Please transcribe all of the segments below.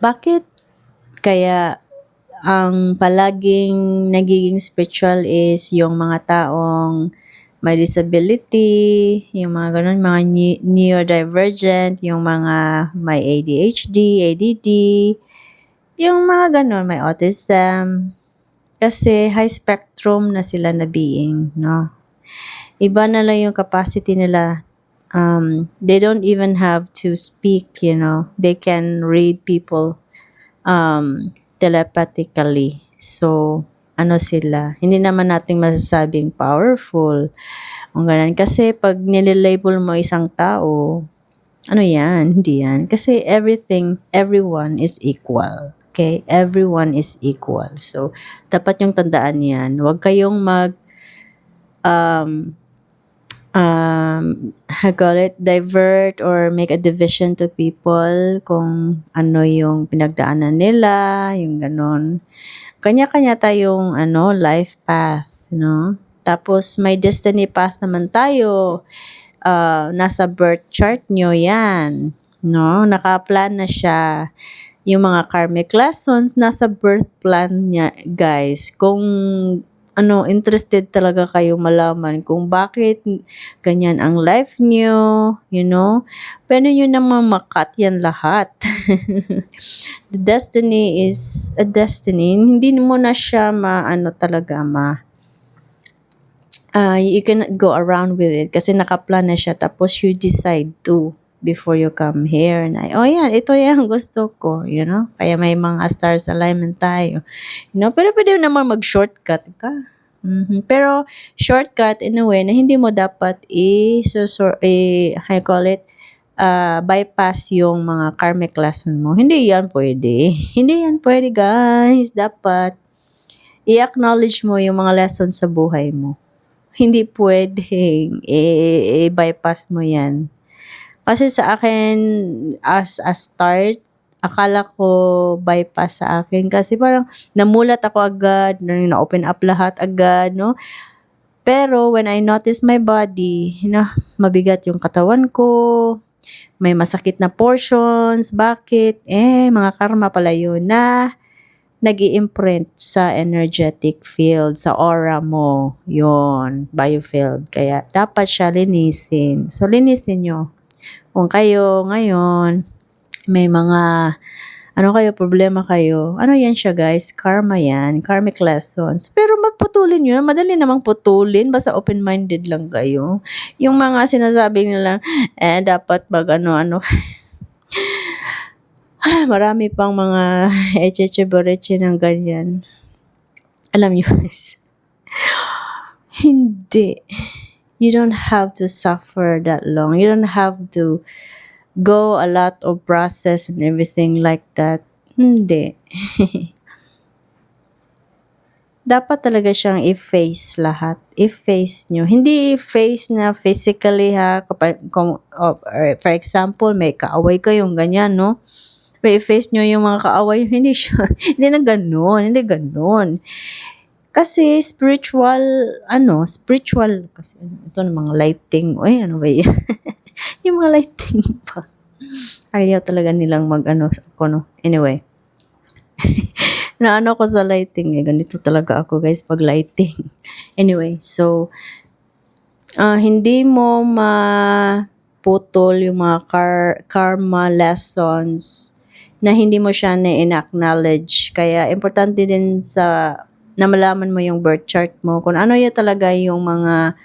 Bakit kaya ang palaging nagiging spiritual is yung mga taong may disability, yung mga ganun, mga neurodivergent, yung mga may ADHD, ADD, yung mga ganun, may autism. Kasi high spectrum na sila na being, no? Iba na lang yung capacity nila. They don't even have to speak, They can read people telepathically. So, ano sila? Hindi naman natin masasabing powerful. Ang ganun. Kasi pag nililabel mo isang tao, ano yan? Hindi yan. Kasi everyone is equal. Okay? Everyone is equal. So, dapat yung tandaan yan. Huwag kayong divert or make a division to people kung ano yung pinagdaanan nila, yung ganon. Kanya-kanya tayong life path, Tapos may destiny path naman tayo. Nasa birth chart nyo yan, Naka-plan na siya. Yung mga karmic lessons, nasa birth plan niya, guys. Kung interested talaga kayo malaman kung bakit ganyan ang life nyo, pwede nyo naman makat yan lahat. The destiny is a destiny. Hindi mo na siya you can go around with it kasi nakaplan na siya tapos you decide to before you come here na, yan, ito yung gusto ko, Kaya may mga stars alignment tayo. Pero pwede naman mag-shortcut ka. Pero shortcut in a way na hindi mo dapat bypass yung mga karmic lesson mo. Hindi yan pwede. Hindi yan pwede, guys. Dapat i-acknowledge mo yung mga lessons sa buhay mo. Hindi pwedeng i-bypass mo yan. Kasi sa akin, as a start, akala ko bypass sa akin. Kasi parang namulat ako agad, na-open up lahat agad, no? Pero when I notice my body, mabigat yung katawan ko, may masakit na portions, bakit? Mga karma pala yun na nag-i-imprint sa energetic field, sa aura mo, yon biofield. Kaya dapat siya linisin. So, linisin nyo. Kung kayo ngayon, may mga, problema kayo, yan siya guys, karma yan, karmic lessons. Pero magputulin nyo, madali namang putulin, basta open-minded lang kayo. Yung mga sinasabi nila, dapat marami pang mga echeche-boreche ng ganyan. Alam nyo guys, hindi. You don't have to suffer that long. You don't have to go a lot of process and everything like that. Hindi. Dapat talaga siyang i-face lahat. I-face nyo. Hindi i-face na physically ha. For example, may kaaway kayong ganyan, no? May i-face nyo yung mga kaaway. Hindi siya. Hindi na ganun. Hindi ganun. Kasi spiritual, kasi ito ng mga lighting. Ano ba yan? Yung mga lighting pa. Ayaw talaga nilang Anyway. Naano ko sa lighting ganito talaga ako guys pag lighting. Anyway, so, hindi mo maputol yung mga karma lessons na hindi mo siya na-acknowledge. Kaya, importante din na malaman mo yung birth chart mo. Kung ano yung talaga yung mga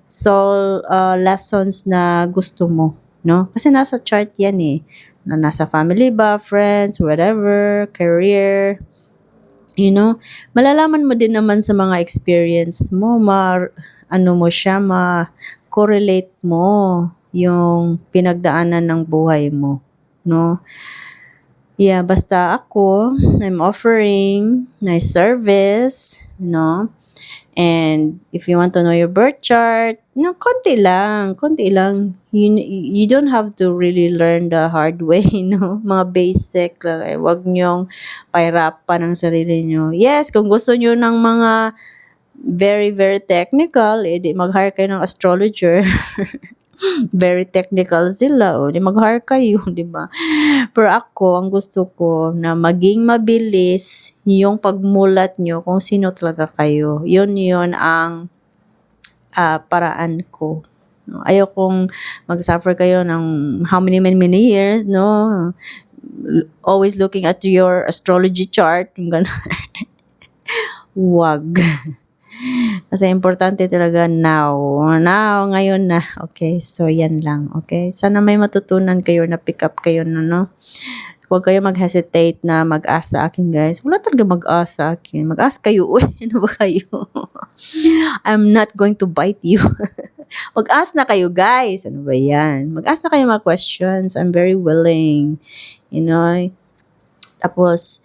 soul lessons na gusto mo, no? Kasi nasa chart yan na nasa family ba, friends, whatever, career, malalaman mo din naman sa mga experience mo, ma-correlate mo yung pinagdaanan ng buhay mo, no? Yeah, basta ako, I'm offering my service, and if you want to know your birth chart, konti lang. You don't have to really learn the hard way, Mga basic lang. Huwag nyong pahirapan ang sarili nyo. Yes, kung gusto nyo ng mga very, very technical, di mag-hire kayo ng astrologer. Very technical sila, o di mag-hire kayo, di ba? Pero ako, ang gusto ko na maging mabilis yung pagmulat nyo kung sino talaga kayo. Yun ang paraan ko. No, ayaw kong mag-suffer kayo ng how many years, no? Always looking at your astrology chart. Yung ganun. Wag. Kasi importante talaga now. Now, ngayon na. Okay, so yan lang. Okay, sana may matutunan kayo na pick up kayo na, no? Huwag kayo mag-hesitate na mag-ask sa akin, guys. Wala talaga mag-ask sa akin. Mag-ask kayo. Uy, ano ba kayo? I'm not going to bite you. Mag-ask na kayo, guys. Ano ba yan? Mag-ask na kayo mga questions. I'm very willing. You know? Tapos,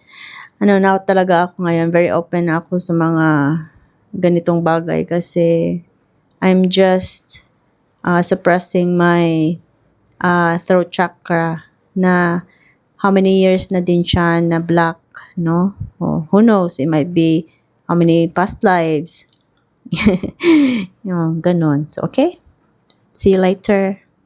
na talaga ako ngayon. Very open ako sa mga ganitong bagay kasi I'm just suppressing my throat chakra na how many years na din siya na black, no? Oh, who knows? It might be how many past lives. Yung, ganun. So, okay? See you later.